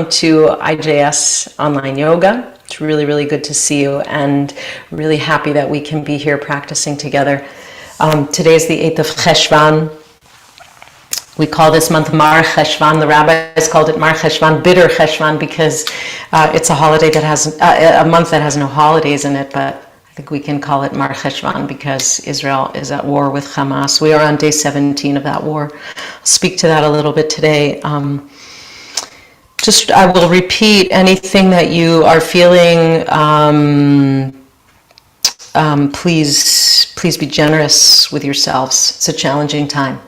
to IJS Online Yoga. It's really, really good to see you, and really happy that we can be here practicing together. Today is the 8th of Cheshvan. We call this month Mar Cheshvan. The rabbis called it Mar Cheshvan, bitter Cheshvan, because it's a holiday that has a month that has no holidays in it, but I think we can call it Mar Cheshvan because Israel is at war with Hamas. We are on day 17 of that war. I'll speak to that a little bit today. I will repeat anything that you are feeling. Please be generous with yourselves. It's a challenging time.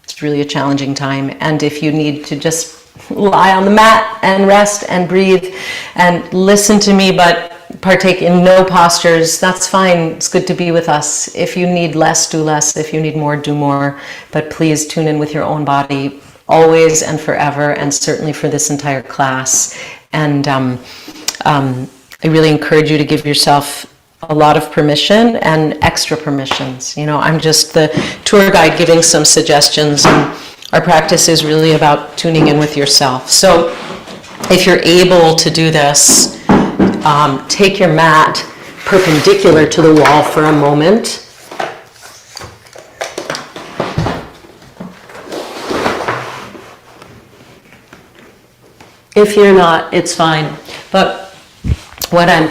It's really a challenging time. And if you need to just lie on the mat and rest and breathe and listen to me, but partake in no postures, that's fine. It's good to be with us. If you need less, do less. If you need more, do more. But please tune in with your own body, always and forever, and certainly for this entire class. And I really encourage you to give yourself a lot of permission and extra permissions. You know, I'm just the tour guide giving some suggestions, and our practice is really about tuning in with yourself. So if you're able to do this, take your mat perpendicular to the wall for a moment. If you're not, it's fine. But what I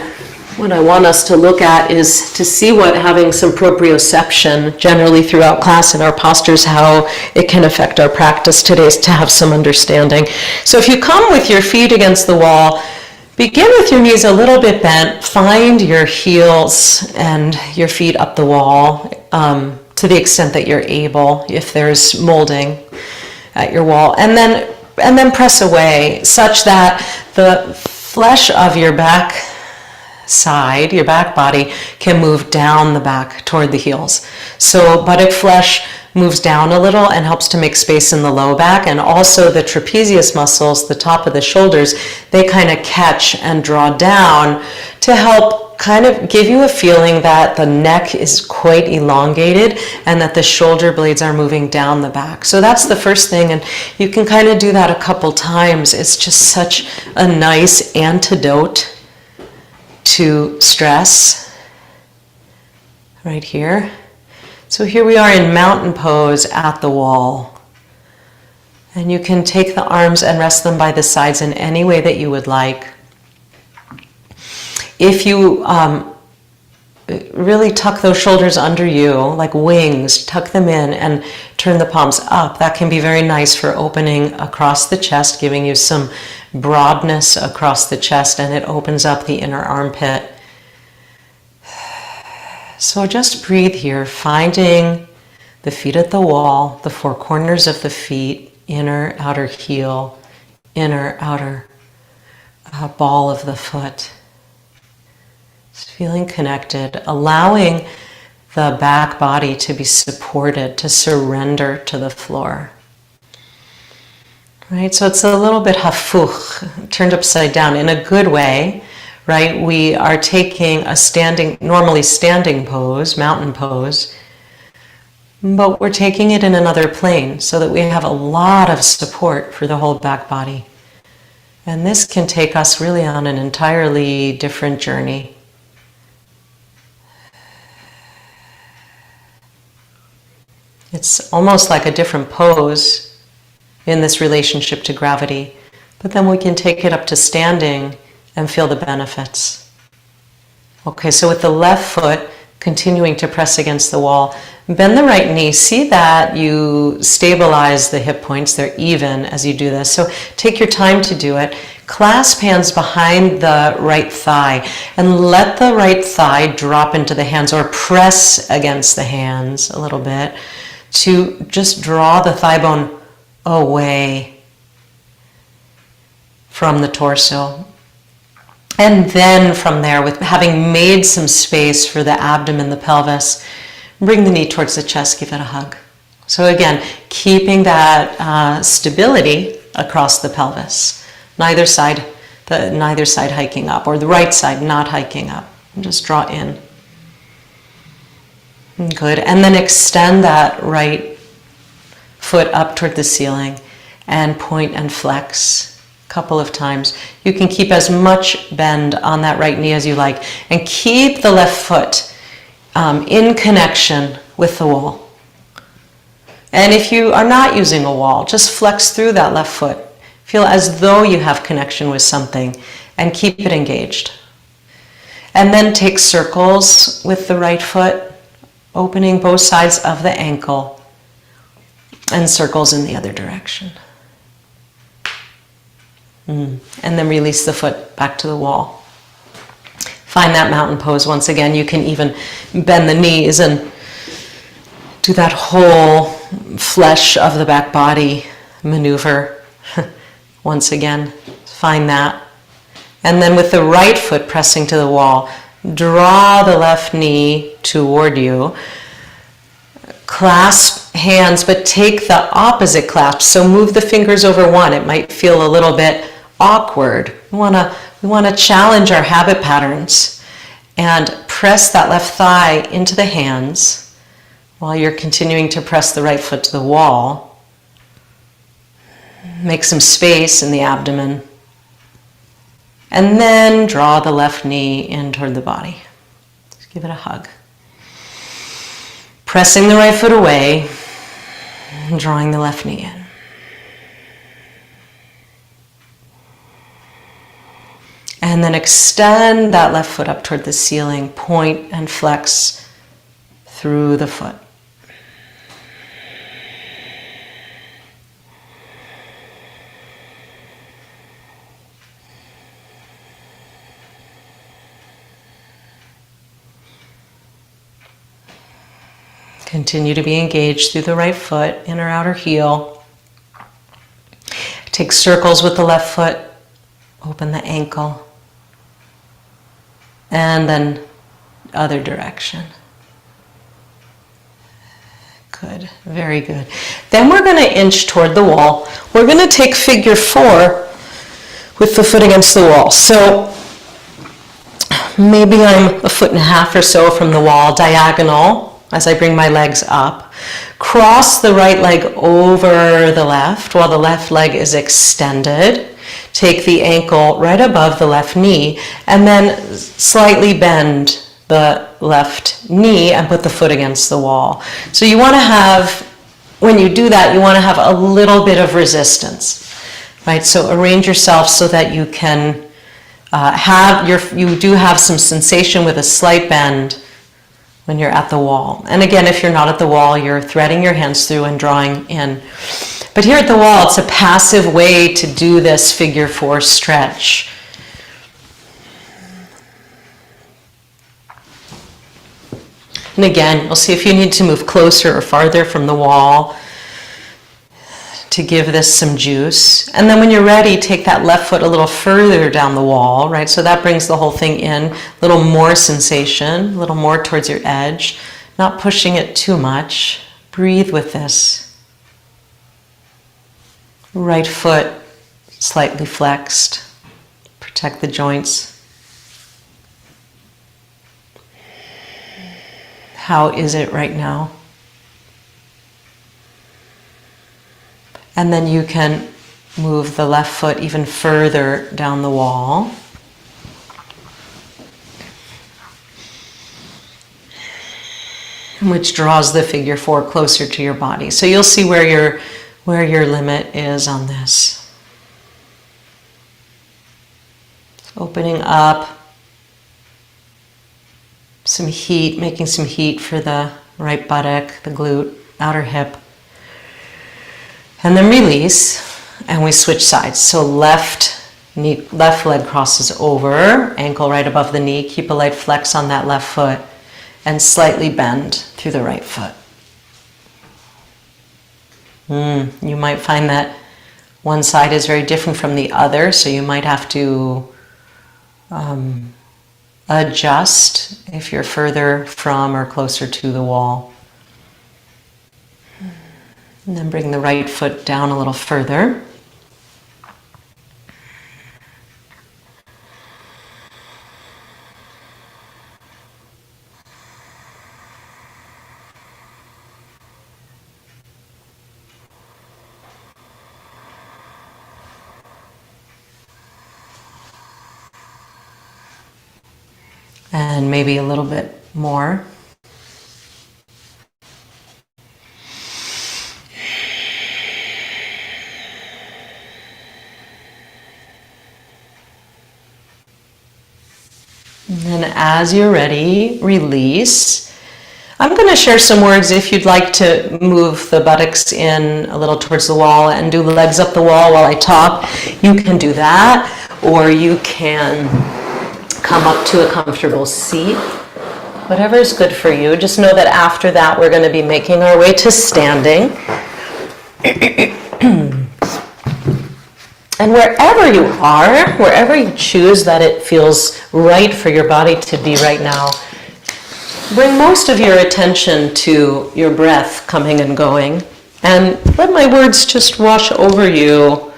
want us to look at is to see what having some proprioception generally throughout class in our postures, how it can affect our practice today, is to have some understanding. So if you come with your feet against the wall, begin with your knees a little bit bent. Find your heels and your feet up the wall to the extent that you're able, if there's molding at your wall. And then press away such that the flesh of your back side, your back body, can move down the back toward the heels. So buttock flesh moves down a little and helps to make space in the low back, and also the trapezius muscles, the top of the shoulders, they kind of catch and draw down to help kind of give you a feeling that the neck is quite elongated and that the shoulder blades are moving down the back. So that's the first thing, and you can kind of do that a couple times. It's just such a nice antidote to stress right here. So here we are in mountain pose at the wall. And you can take the arms and rest them by the sides in any way that you would like. If you really tuck those shoulders under you, like wings, tuck them in and turn the palms up, that can be very nice for opening across the chest, giving you some broadness across the chest, and it opens up the inner armpit. So just breathe here, finding the feet at the wall, the four corners of the feet, inner, outer heel, inner, outer ball of the foot. Just feeling connected, allowing the back body to be supported, to surrender to the floor. Right, so it's a little bit hafuch, turned upside down in a good way, right? We are taking a normally standing pose, mountain pose, but we're taking it in another plane so that we have a lot of support for the whole back body. And this can take us really on an entirely different journey. It's almost like a different pose in this relationship to gravity, but then we can take it up to standing and feel the benefits. Okay, so with the left foot continuing to press against the wall, bend the right knee. See that you stabilize the hip points, they're even as you do this. So take your time to do it. Clasp hands behind the right thigh and let the right thigh drop into the hands, or press against the hands a little bit to just draw the thigh bone away from the torso. And then from there, with having made some space for the abdomen, the pelvis, bring the knee towards the chest, give it a hug. So again, keeping that stability across the pelvis. Neither side hiking up, or the right side not hiking up. And just draw in. Good. And then extend that right foot up toward the ceiling and point and flex. couple of times. You can keep as much bend on that right knee as you like, and keep the left foot in connection with the wall. And if you are not using a wall, just flex through that left foot. Feel as though you have connection with something and keep it engaged. And then take circles with the right foot, opening both sides of the ankle, and circles in the other direction. And then release the foot back to the wall. Find that mountain pose once again. You can even bend the knees and do that whole flesh of the back body maneuver. Once again, find that. And then with the right foot pressing to the wall, draw the left knee toward you. Clasp hands, but take the opposite clasp. So move the fingers over one. It might feel a little bit awkward. We want to challenge our habit patterns and press that left thigh into the hands while you're continuing to press the right foot to the wall. Make some space in the abdomen. And then draw the left knee in toward the body. Just give it a hug. Pressing the right foot away, and drawing the left knee in. And then extend that left foot up toward the ceiling. Point and flex through the foot. Continue to be engaged through the right foot, inner outer heel. Take circles with the left foot, open the ankle, and then other direction. Good, very good. Then we're going to inch toward the wall. We're going to take figure 4 with the foot against the wall. So maybe I'm 1.5 feet or so from the wall, diagonal, as I bring my legs up. Cross the right leg over the left while the left leg is extended. Take the ankle right above the left knee and then slightly bend the left knee and put the foot against the wall. So you want to have, when you do that, you want to have a little bit of resistance, right? So arrange yourself so that you can you do have some sensation with a slight bend when you're at the wall. And again, if you're not at the wall, you're threading your hands through and drawing in. But here at the wall, it's a passive way to do this figure 4 stretch. And again, we'll see if you need to move closer or farther from the wall to give this some juice. And then when you're ready, take that left foot a little further down the wall, right? So that brings the whole thing in, a little more sensation, a little more towards your edge, not pushing it too much. Breathe with this. Right foot slightly flexed. Protect the joints. How is it right now? And then you can move the left foot even further down the wall. Which draws the figure 4 closer to your body. So you'll see where your limit is on this. Opening up some heat, making some heat for the right buttock, the glute, outer hip. And then release, and we switch sides. So left leg crosses over, ankle right above the knee. Keep a light flex on that left foot, and slightly bend through the right foot. You might find that one side is very different from the other, so you might have to adjust if you're further from or closer to the wall. And then bring the right foot down a little further. and maybe a little bit more. And then as you're ready, release. I'm going to share some words. If you'd like to move the buttocks in a little towards the wall and do legs up the wall while I talk, you can do that, or you can come up to a comfortable seat. Whatever is good for you. Just know that after that, we're going to be making our way to standing. And wherever you are, wherever you choose that it feels right for your body to be right now, bring most of your attention to your breath coming and going, and let my words just wash over you.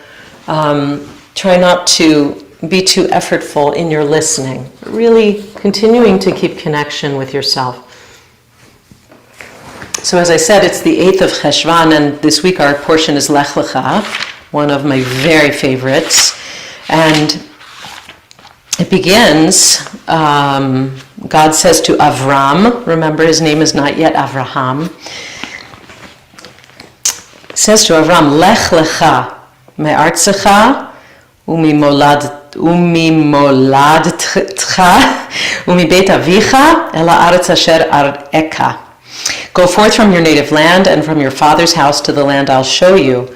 Try not to be too effortful in your listening, really continuing to keep connection with yourself. So as I said, it's the 8th of Cheshvan, and this week our portion is Lech Lecha, one of my very favorites. And it begins, God says to Avram, remember his name is not yet Avraham, says to Avram, Lech Lecha me'artzecha umimoladtcha umibeit avicha el haaretz asher ar'eka. Go forth from your native land and from your father's house to the land I'll show you.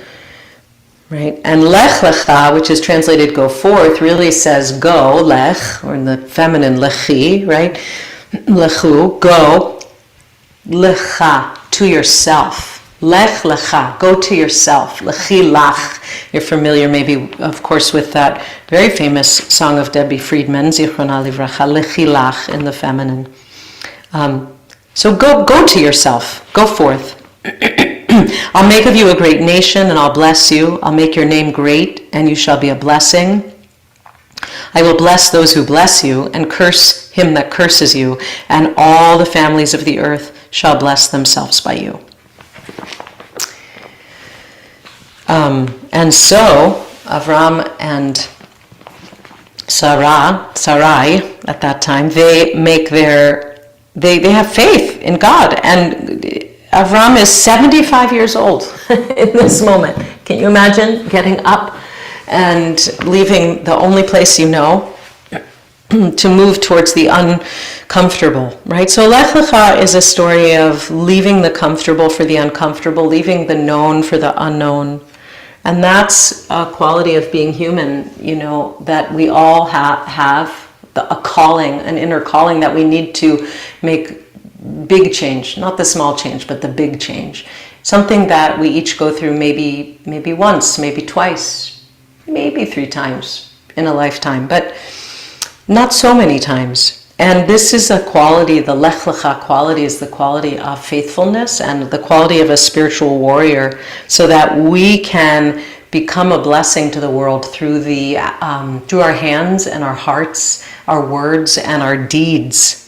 Right? And lech lecha, which is translated go forth, really says go, lech, or in the feminine lechi, right? Lechu, go, lecha, to yourself. Lech lecha, go to yourself. Lechi lach. You're familiar maybe, of course, with that very famous song of Debbie Friedman, Zichrona livracha, lechi lach, in the feminine. So go to yourself, go forth. I'll make of you a great nation, and I'll bless you. I'll make your name great, and you shall be a blessing. I will bless those who bless you, and curse him that curses you, and all the families of the earth shall bless themselves by you. And so, Avram and Sarai, at that time, they have faith in God, and Avram is 75 years old in this moment. Can you imagine getting up and leaving the only place you know to move towards the uncomfortable, right? So Lech Lecha is a story of leaving the comfortable for the uncomfortable, leaving the known for the unknown. And that's a quality of being human, that we all have a calling, an inner calling that we need to make big change, not the small change, but the big change. Something that we each go through maybe once, maybe twice, maybe 3 times in a lifetime, but not so many times. And this is a quality, the Lech Lecha quality is the quality of faithfulness and the quality of a spiritual warrior, so that we can become a blessing to the world through through our hands and our hearts, our words and our deeds.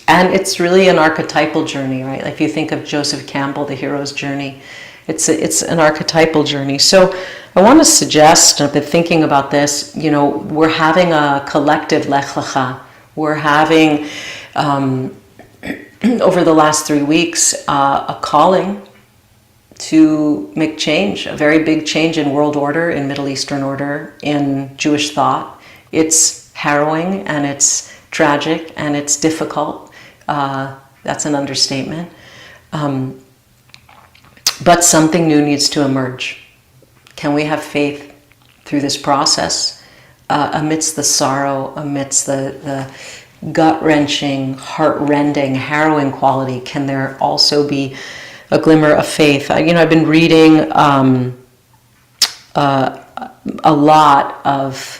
And it's really an archetypal journey, right? Like if you think of Joseph Campbell, the hero's journey, it's an archetypal journey. So I want to suggest, I've been thinking about this, we're having a collective Lech Lecha. We're having, over the last 3 weeks, a calling to make change, a very big change in world order, in Middle Eastern order, in Jewish thought. It's harrowing and it's tragic and it's difficult. That's an understatement. But something new needs to emerge. Can we have faith through this process, amidst the sorrow, amidst the gut-wrenching, heart-rending, harrowing quality? Can there also be a glimmer of faith? I've been reading a lot of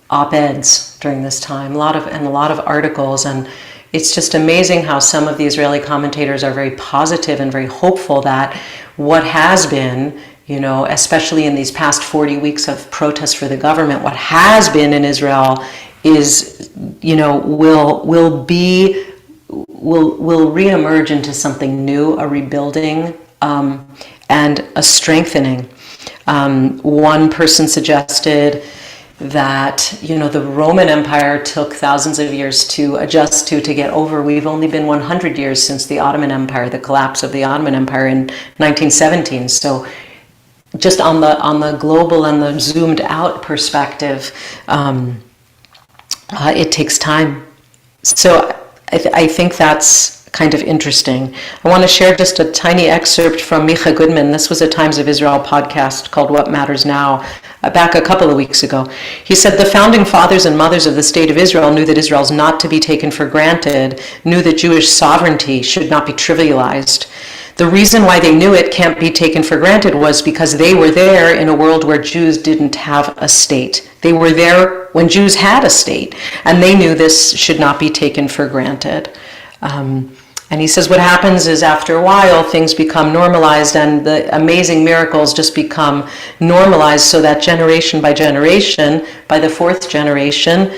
op-eds during this time, a lot of articles, and it's just amazing how some of the Israeli commentators are very positive and very hopeful that what has been, especially in these past 40 weeks of protests for the government, what has been in Israel is, will reemerge into something new, a rebuilding, and a strengthening. One person suggested that, the Roman Empire took thousands of years to adjust to get over. We've only been 100 years since the Ottoman Empire, the collapse of the Ottoman Empire in 1917. So just on the global and the zoomed out perspective, it takes time. So I think that's kind of interesting. I want to share just a tiny excerpt from Micha Goodman. This was a Times of Israel podcast called What Matters Now, back a couple of weeks ago. He said, the founding fathers and mothers of the state of Israel knew that Israel is not to be taken for granted, knew that Jewish sovereignty should not be trivialized. The reason why they knew it can't be taken for granted was because they were there in a world where Jews didn't have a state. They were there when Jews had a state, and they knew this should not be taken for granted. And he says what happens is after a while things become normalized and the amazing miracles just become normalized, so that generation by generation, by the fourth generation,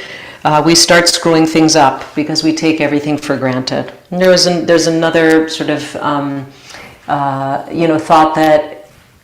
we start screwing things up because we take everything for granted. And there's another sort of thought that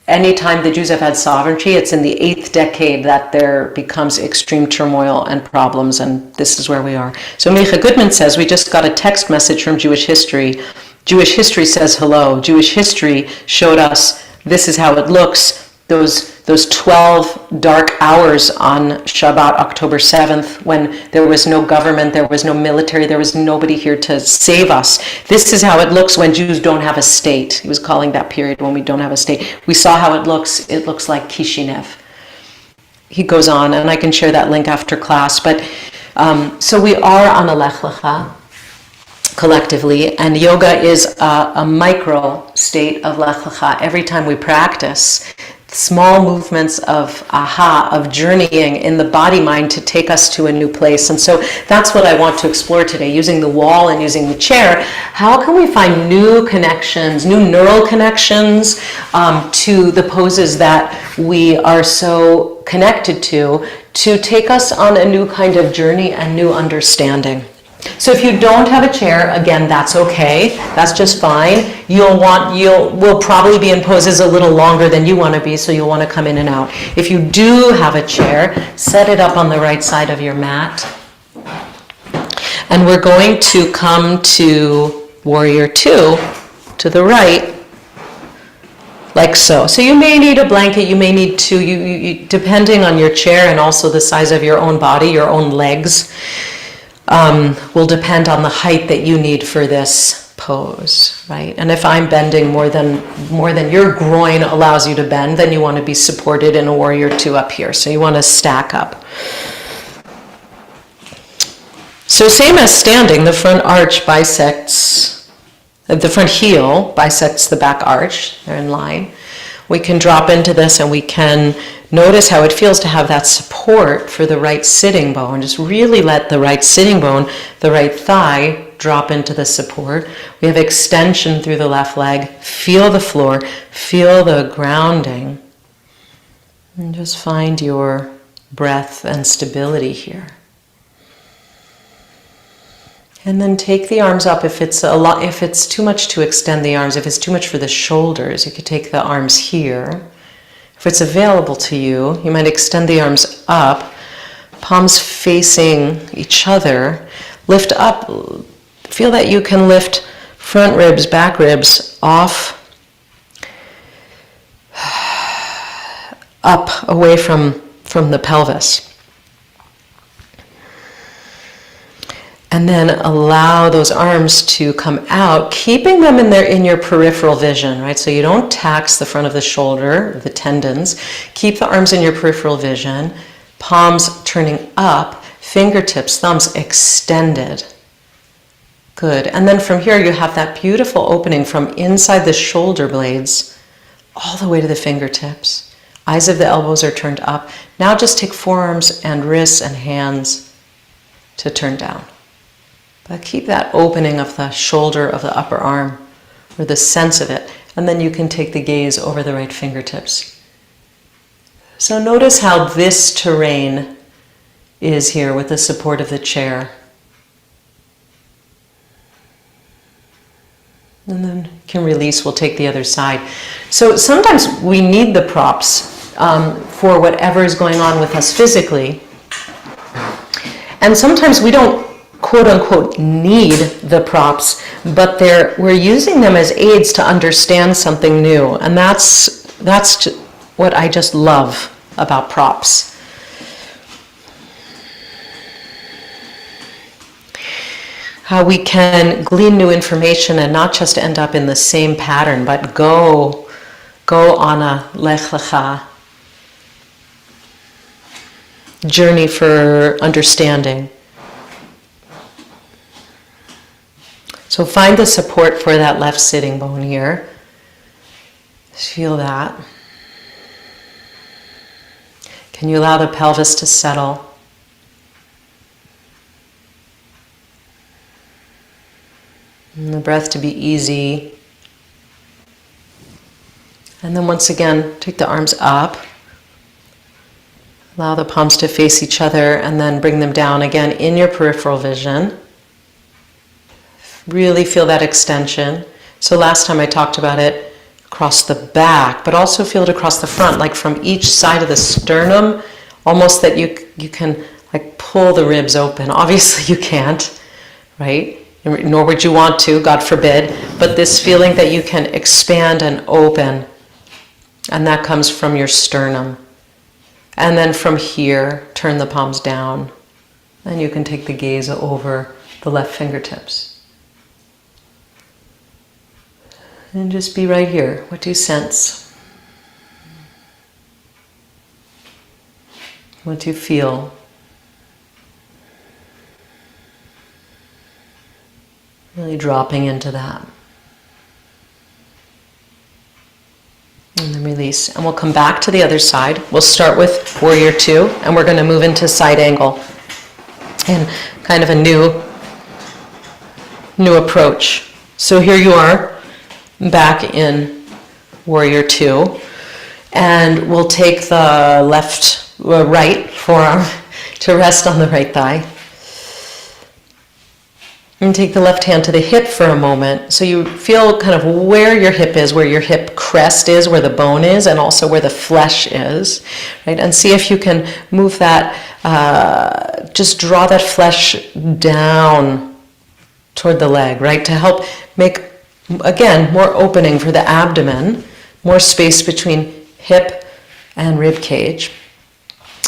anytime the Jews have had sovereignty, it's in the 8th decade that there becomes extreme turmoil and problems, and this is where we are. So Micha Goodman says, we just got a text message from Jewish history. Jewish history says hello. Jewish history showed us this is how it looks. Those 12 dark hours on Shabbat, October 7th, when there was no government, there was no military, there was nobody here to save us. This is how it looks when Jews don't have a state. He was calling that period when we don't have a state. We saw how it looks. It looks like Kishinev. He goes on, and I can share that link after class. But so we are on a Lech Lecha collectively, and yoga is a micro state of Lech Lecha. Every time we practice, small movements of of journeying in the body-mind to take us to a new place. And so that's what I want to explore today, using the wall and using the chair. How can we find new connections, new neural connections to the poses that we are so connected to take us on a new kind of journey and new understanding? So if you don't have a chair, again, that's okay. That's just fine. We'll probably be in poses a little longer than you want to be, so you'll want to come in and out. If you do have a chair, set it up on the right side of your mat. And we're going to come to Warrior 2, to the right, like so. So you may need a blanket, you may need two, you depending on your chair and also the size of your own body, your own legs. Will depend on the height that you need for this pose, right? And if I'm bending more than your groin allows you to bend, then you want to be supported in a Warrior 2 up here. So you want to stack up. So same as standing, the front arch bisects, the front heel bisects the back arch. They're in line. We can drop into this and we can notice how it feels to have that support for the right sitting bone. Just really let the right sitting bone, the right thigh, drop into the support. We have extension through the left leg. Feel the floor. Feel the grounding. And just find your breath and stability here. And then take the arms up. If it's too much to extend the arms, if it's too much for the shoulders, you could take the arms here. If it's available to you, you might extend the arms up, palms facing each other. Lift up. Feel that you can lift front ribs, back ribs off, up away from the pelvis. And then allow those arms to come out, keeping them in your peripheral vision, right? So you don't tax the front of the shoulder, the tendons. Keep the arms in your peripheral vision, palms turning up, fingertips, thumbs extended. Good. And then from here you have that beautiful opening from inside the shoulder blades all the way to the fingertips. Eyes of the elbows are turned up. Now just take forearms and wrists and hands to turn down. But keep that opening of the shoulder of the upper arm, or the sense of it, and then you can take the gaze over the right fingertips. So notice how this terrain is here with the support of the chair. And then you can release, we'll take the other side. So sometimes we need the props for whatever is going on with us physically. And sometimes we don't quote unquote need the props, but we're using them as aids to understand something new. And that's what I just love about props. How we can glean new information and not just end up in the same pattern, but go on a lech lecha journey for understanding. So find the support for that left sitting bone here. Just feel that. Can you allow the pelvis to settle? And the breath to be easy. And then once again, take the arms up. Allow the palms to face each other and then bring them down again in your peripheral vision. Really feel that extension. So last time I talked about it across the back, but also feel it across the front, like from each side of the sternum, almost that you can like pull the ribs open. Obviously you can't, right? Nor would you want to, God forbid, but this feeling that you can expand and open, and that comes from your sternum. And then from here, turn the palms down, and you can take the gaze over the left fingertips. And just be right here. What do you sense? What do you feel? Really dropping into that. And then release. And we'll come back to the other side. We'll start with Warrior Two, and we're going to move into side angle. And kind of a new approach. So here you are, back in Warrior Two. And we'll take the right forearm to rest on the right thigh. And take the left hand to the hip for a moment. So you feel kind of where your hip is, where your hip crest is, where the bone is, and also where the flesh is, right? And see if you can move that, just draw that flesh down toward the leg, right? To help make, again, more opening for the abdomen, more space between hip and rib cage.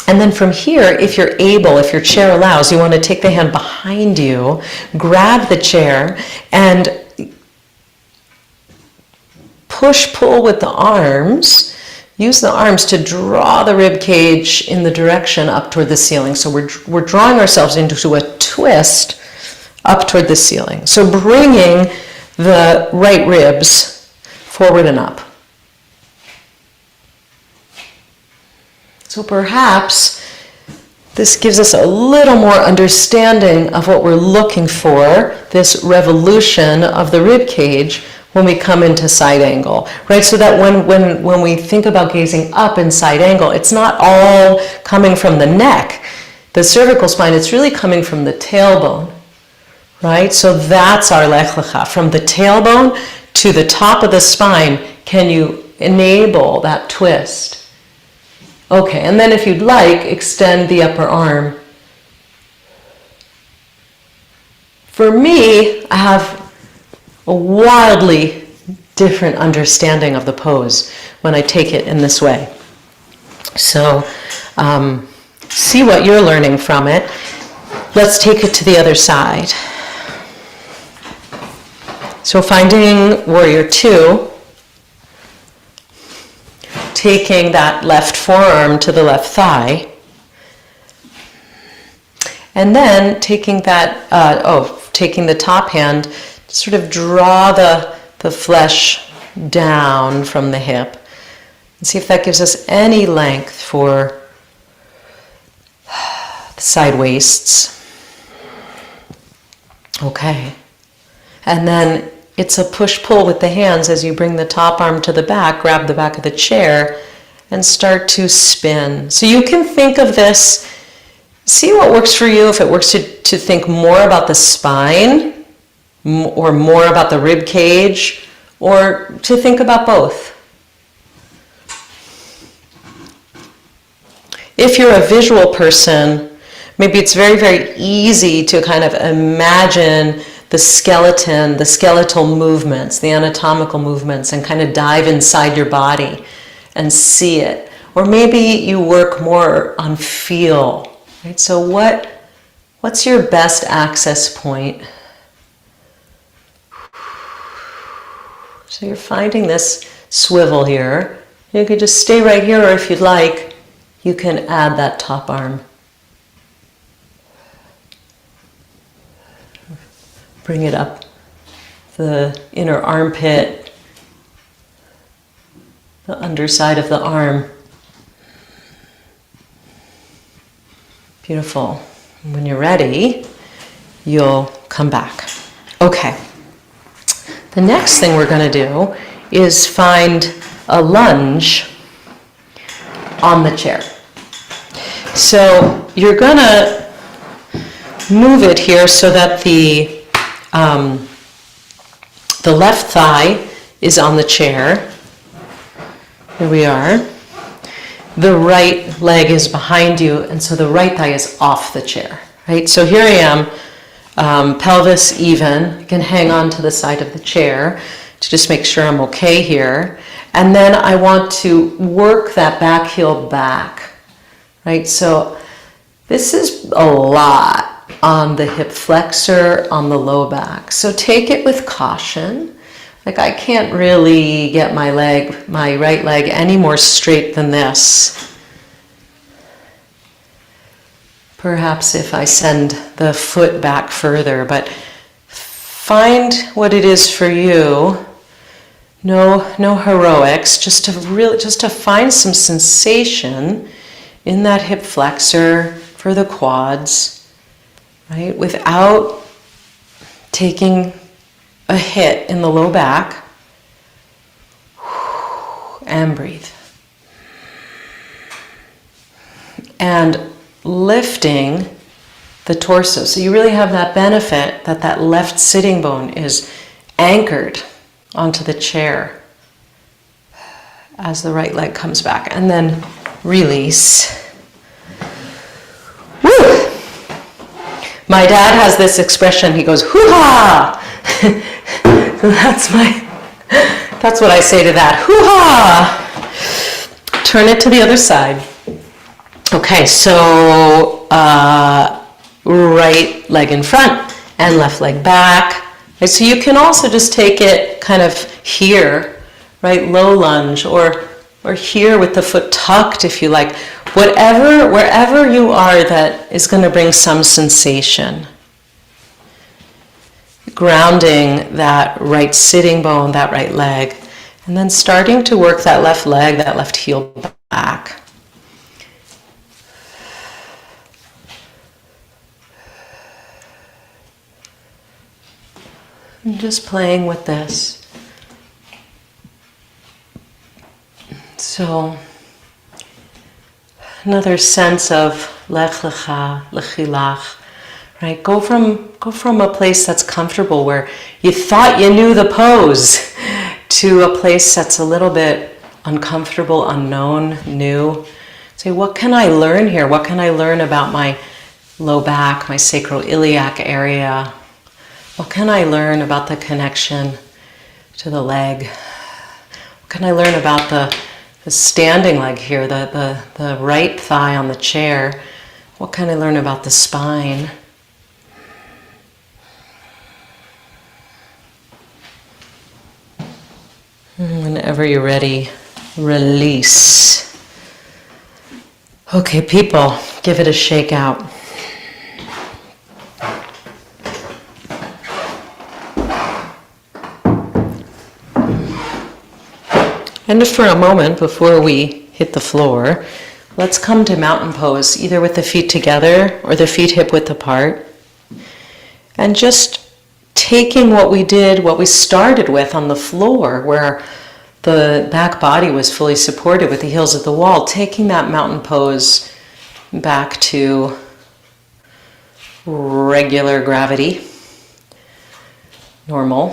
And then from here, if you're able, if your chair allows, you want to take the hand behind you, grab the chair, and push-pull with the arms. Use the arms to draw the rib cage in the direction up toward the ceiling. So we're drawing ourselves into a twist up toward the ceiling. So bringing the right ribs forward and up. So perhaps this gives us a little more understanding of what we're looking for, this revolution of the rib cage when we come into side angle, right? So that when we think about gazing up in side angle, it's not all coming from the neck, the cervical spine, it's really coming from the tailbone, right? So that's our lech lecha. From the tailbone to the top of the spine, can you enable that twist? Okay, and then if you'd like, extend the upper arm. For me, I have a wildly different understanding of the pose when I take it in this way. So see what you're learning from it. Let's take it to the other side. So finding Warrior Two, taking that left forearm to the left thigh, and then taking that, taking the top hand, sort of draw the flesh down from the hip, and see if that gives us any length for the side waists. Okay, and then it's a push-pull with the hands as you bring the top arm to the back, grab the back of the chair, and start to spin. So you can think of this, see what works for you, if it works to think more about the spine, or more about the rib cage, or to think about both. If you're a visual person, maybe it's very, very easy to kind of imagine the skeleton, the skeletal movements, the anatomical movements, and kind of dive inside your body and see it. Or maybe you work more on feel, right? So what's your best access point? So you're finding this swivel here. You could just stay right here, or if you'd like, you can add that top arm. Bring it up the inner armpit, the underside of the arm. Beautiful. When you're ready, you'll come back. Okay. The next thing we're going to do is find a lunge on the chair. So you're going to move it here so that the left thigh is on the chair. Here we are. The right leg is behind you, and so the right thigh is off the chair. Right? So here I am, pelvis even. I can hang on to the side of the chair to just make sure I'm okay here. And then I want to work that back heel back. Right? So this is a lot on the hip flexor, on the low back. So take it with caution. Like I can't really get my right leg any more straight than this. Perhaps if I send the foot back further, but find what it is for you. No heroics, just to find some sensation in that hip flexor for the quads, right? Without taking a hit in the low back. And breathe. And lifting the torso. So you really have that benefit that left sitting bone is anchored onto the chair as the right leg comes back. And then release. Woo! My dad has this expression, he goes, hoo-ha! That's what I say to that, hoo-ha! Turn it to the other side. Okay, so right leg in front and left leg back. Right, so you can also just take it kind of here, right, low lunge, or here with the foot tucked if you like. Wherever you are that is going to bring some sensation. Grounding that right sitting bone, that right leg, and then starting to work that left leg, that left heel back. And just playing with this. So, another sense of lech lecha, lechilach, right? Go from a place that's comfortable where you thought you knew the pose to a place that's a little bit uncomfortable, unknown, new. Say, what can I learn here? What can I learn about my low back, my sacroiliac area? What can I learn about the connection to the leg? What can I learn about the standing leg here, the right thigh on the chair? What can I learn about the spine? Whenever you're ready, release. Okay, people, give it a shake out. And for a moment, before we hit the floor, let's come to mountain pose, either with the feet together or the feet hip width apart. And just taking what we started with on the floor, where the back body was fully supported with the heels of the wall, taking that mountain pose back to regular gravity, normal.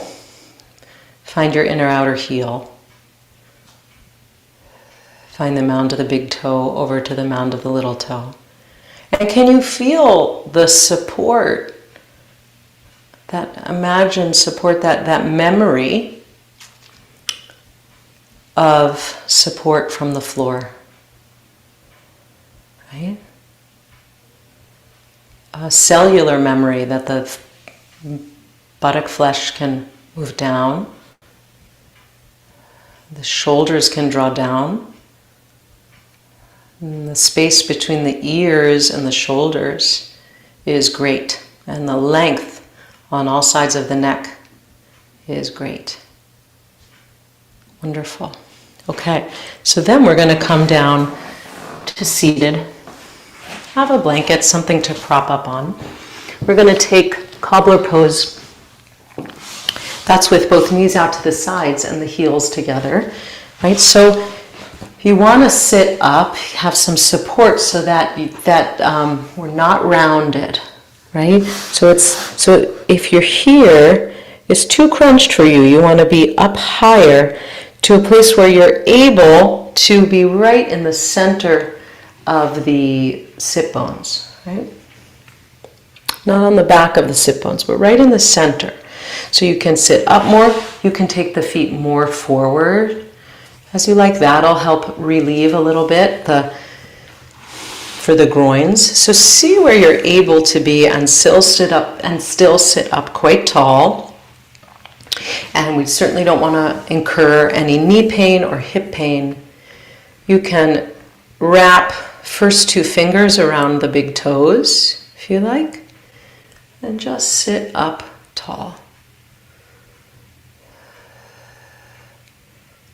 Find your inner outer heel. Find the mound of the big toe over to the mound of the little toe. And can you feel the support, that imagined support, that memory of support from the floor? Right? A cellular memory that the buttock flesh can move down, the shoulders can draw down, and the space between the ears and the shoulders is great, and the length on all sides of the neck is great. Wonderful. Okay, so then we're going to come down to seated. Have a blanket, something to prop up on. We're going to take cobbler pose. That's with both knees out to the sides and the heels together, right? So you want to sit up, have some support so that we're not rounded, right? So if you're here, it's too crunched for you. You want to be up higher to a place where you're able to be right in the center of the sit bones, right? Not on the back of the sit bones, but right in the center. So you can sit up more, you can take the feet more forward as you like. That'll help relieve a little bit for the groins. So see where you're able to be and still sit up quite tall. And we certainly don't want to incur any knee pain or hip pain. You can wrap first two fingers around the big toes, if you like, and just sit up tall.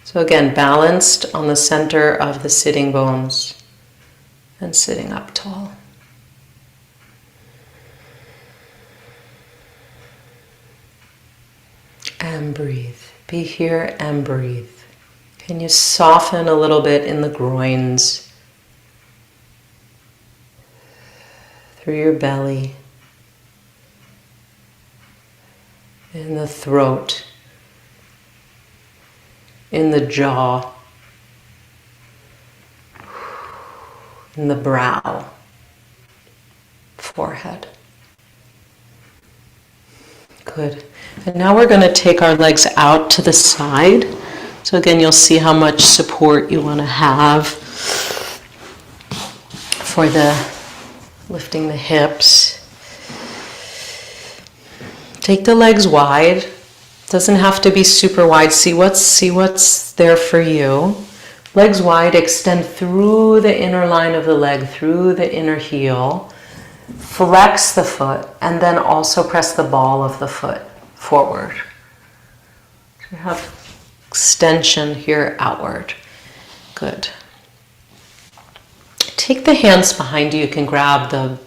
So again, balanced on the center of the sitting bones and sitting up tall. And breathe. Be here and breathe. Can you soften a little bit in the groins, through your belly, in the throat, in the jaw, in the brow, forehead. Good. And now we're going to take our legs out to the side. So again, you'll see how much support you want to have for the lifting the hips. Take the legs wide. Doesn't have to be super wide. See what's there for you. Legs wide, extend through the inner line of the leg, through the inner heel. Flex the foot, and then also press the ball of the foot forward. You have extension here outward. Good. Take the hands behind you. You can grab the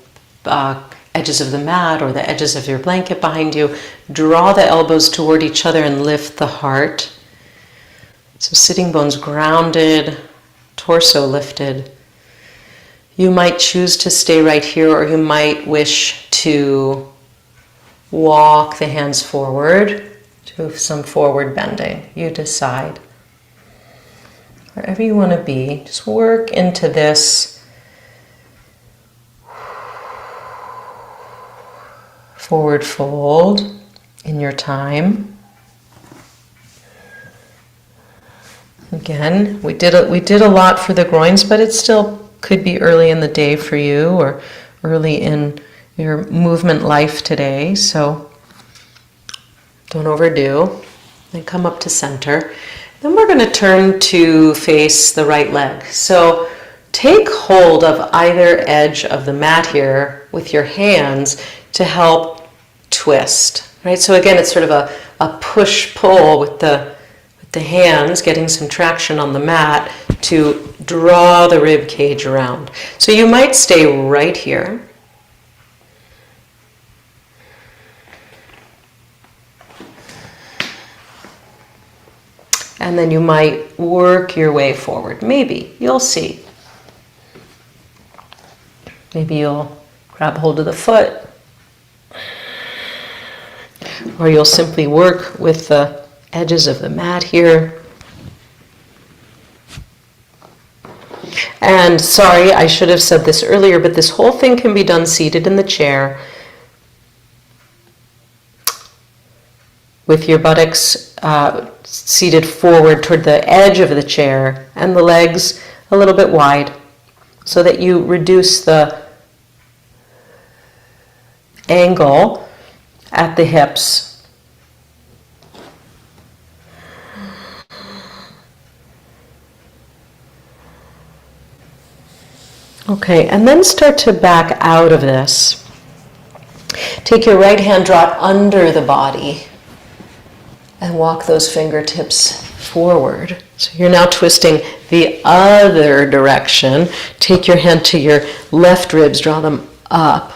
edges of the mat or the edges of your blanket behind you. Draw the elbows toward each other and lift the heart. So sitting bones grounded, torso lifted. You might choose to stay right here, or you might wish to walk the hands forward to some forward bending. You decide. Wherever you want to be, just work into this forward fold in your time. Again, we did a lot for the groins, but it still could be early in the day for you, or early in your movement life today, so don't overdo. Then come up to center. Then we're going to turn to face the right leg. So take hold of either edge of the mat here with your hands to help twist, right? So again, it's sort of a push-pull with the hands, getting some traction on the mat to draw the rib cage around. So you might stay right here. And then you might work your way forward. Maybe, you'll see. Maybe you'll grab hold of the foot. Or you'll simply work with the edges of the mat here. And sorry, I should have said this earlier, but this whole thing can be done seated in the chair with your buttocks seated forward toward the edge of the chair and the legs a little bit wide so that you reduce the angle at the hips. Okay, and then start to back out of this. Take your right hand, draw it under the body, and walk those fingertips forward. So you're now twisting the other direction. Take your hand to your left ribs, draw them up.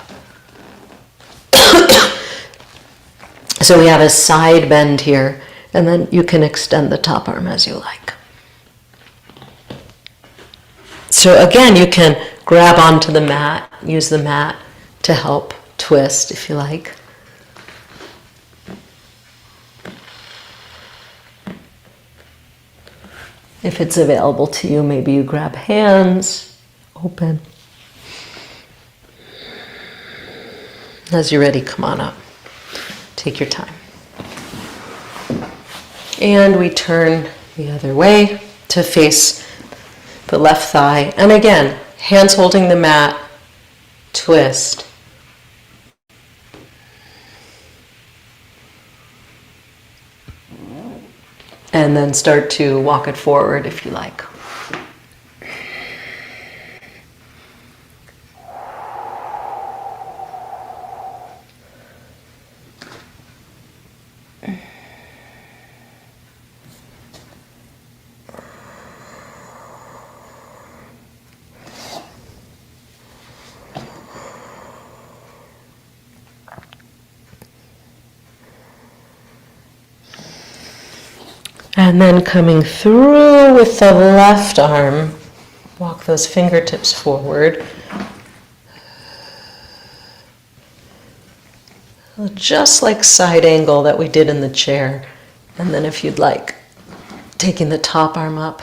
So we have a side bend here, and then you can extend the top arm as you like. So again, you can grab onto the mat, use the mat to help twist if you like. If it's available to you, maybe you grab hands, open. As you're ready, come on up. Take your time. And we turn the other way to face the left thigh. And again, hands holding the mat, twist. And then start to walk it forward if you like. And then coming through with the left arm, walk those fingertips forward. Just like side angle that we did in the chair. And then if you'd like, taking the top arm up.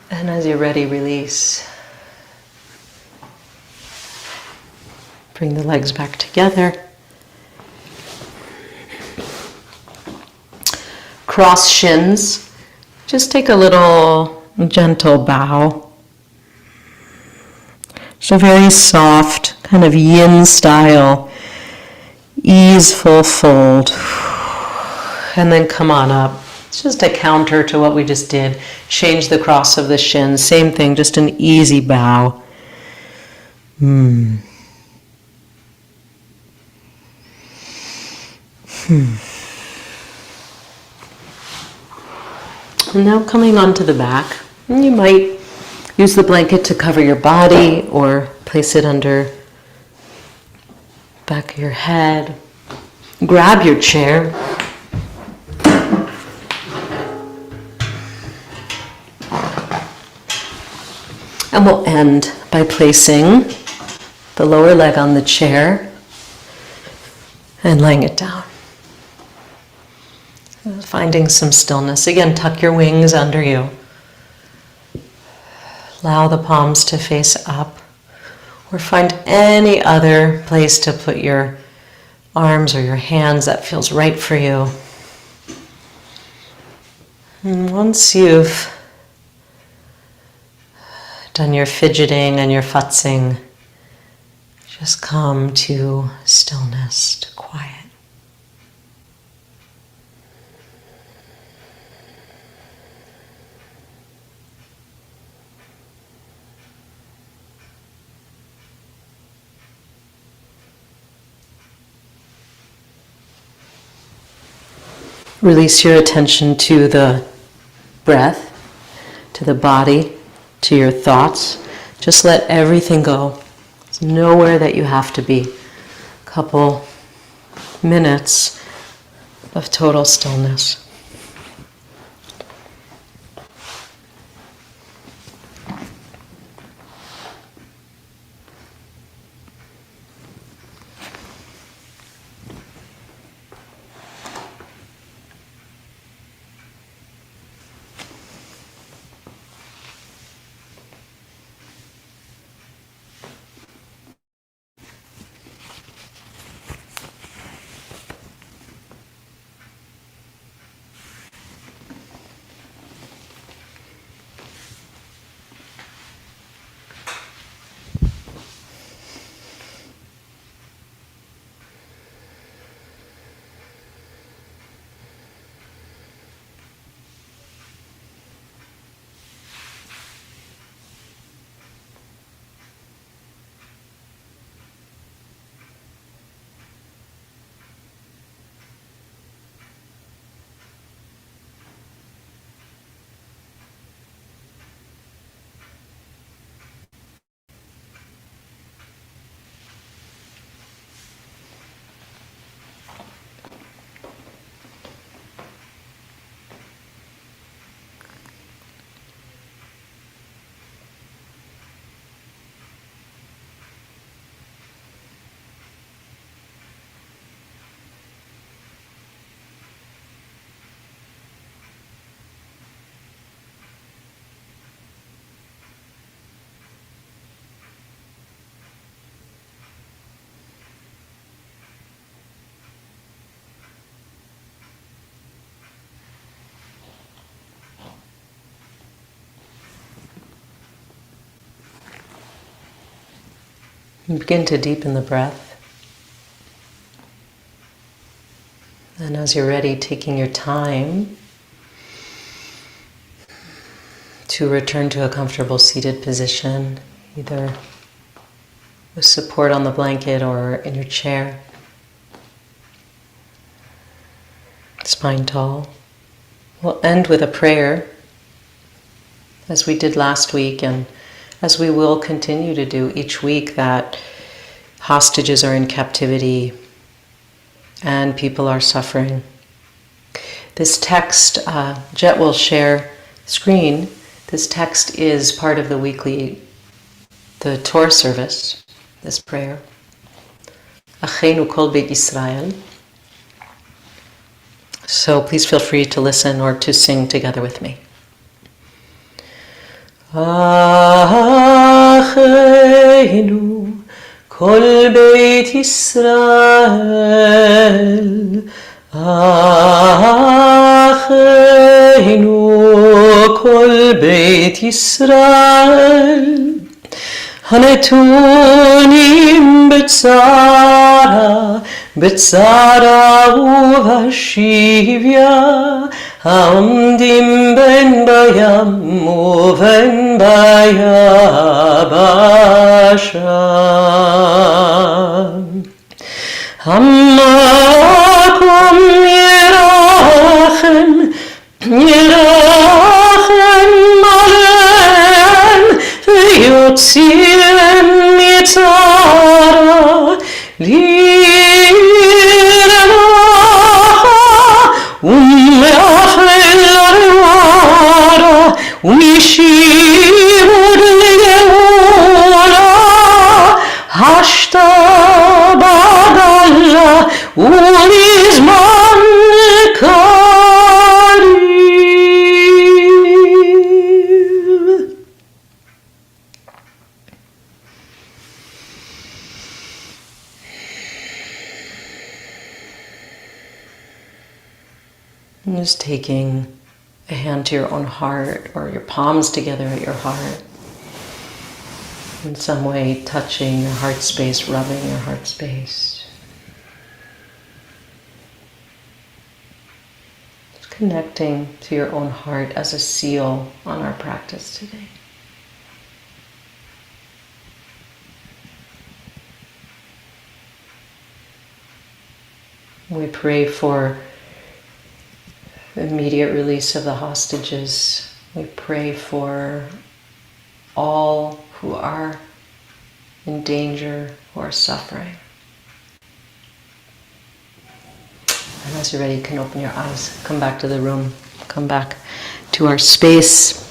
And as you're ready, release. Bring the legs back together. Cross shins. Just take a little gentle bow. So very soft, kind of yin style, easeful fold. And then come on up. It's just a counter to what we just did. Change the cross of the shins. Same thing, just an easy bow. And now coming onto the back. You might use the blanket to cover your body or place it under back of your head. Grab your chair. And we'll end by placing the lower leg on the chair and laying it down. Finding some stillness. Again, tuck your wings under you. Allow the palms to face up, or find any other place to put your arms or your hands that feels right for you. And once you've done your fidgeting and your futzing, just come to stillness, to quiet. Release your attention to the breath, to the body, to your thoughts. Just let everything go. There's nowhere that you have to be. A couple minutes of total stillness. And begin to deepen the breath. And as you're ready, taking your time to return to a comfortable seated position, either with support on the blanket or in your chair. Spine tall. We'll end with a prayer, as we did last week and as we will continue to do each week that hostages are in captivity and people are suffering. This text, Jet will share screen. This text is part of the Torah service, this prayer. Achenu kol beit Yisrael. So please feel free to listen or to sing together with me. Achenu kol beit Yisrael. Achenu kol beit Yisrael. הנתונים בצרה ובשביה, העומדים בין בים ובין ביבשה. המקום ירחם עליהם ויוציאם מצרה לרווחה ומאחל רווחה ומשירות לגאולה השתבדלה ולזמן קריב. And just taking a hand to your own heart or your palms together at your heart. In some way touching your heart space, rubbing your heart space. Just connecting to your own heart as a seal on our practice today. We pray for the immediate release of the hostages. We pray for all who are in danger, who are suffering. And as you're ready, you can open your eyes, come back to the room, come back to our space.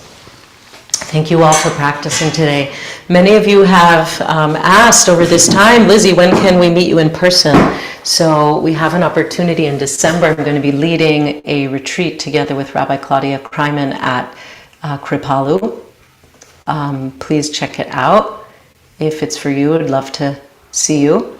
Thank you all for practicing today. Many of you have asked over this time, Lizzie, when can we meet you in person? So we have an opportunity in December. I'm going to be leading a retreat together with Rabbi Claudia Kryman at Kripalu. Please check it out. If it's for you, I'd love to see you.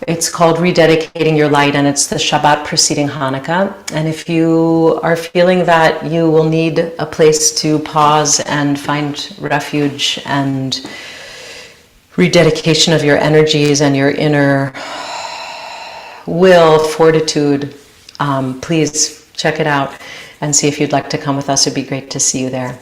It's called Rededicating Your Light, and it's the Shabbat preceding Hanukkah. And if you are feeling that you will need a place to pause and find refuge and rededication of your energies and your inner will, fortitude, please check it out and see if you'd like to come with us. It'd be great to see you there.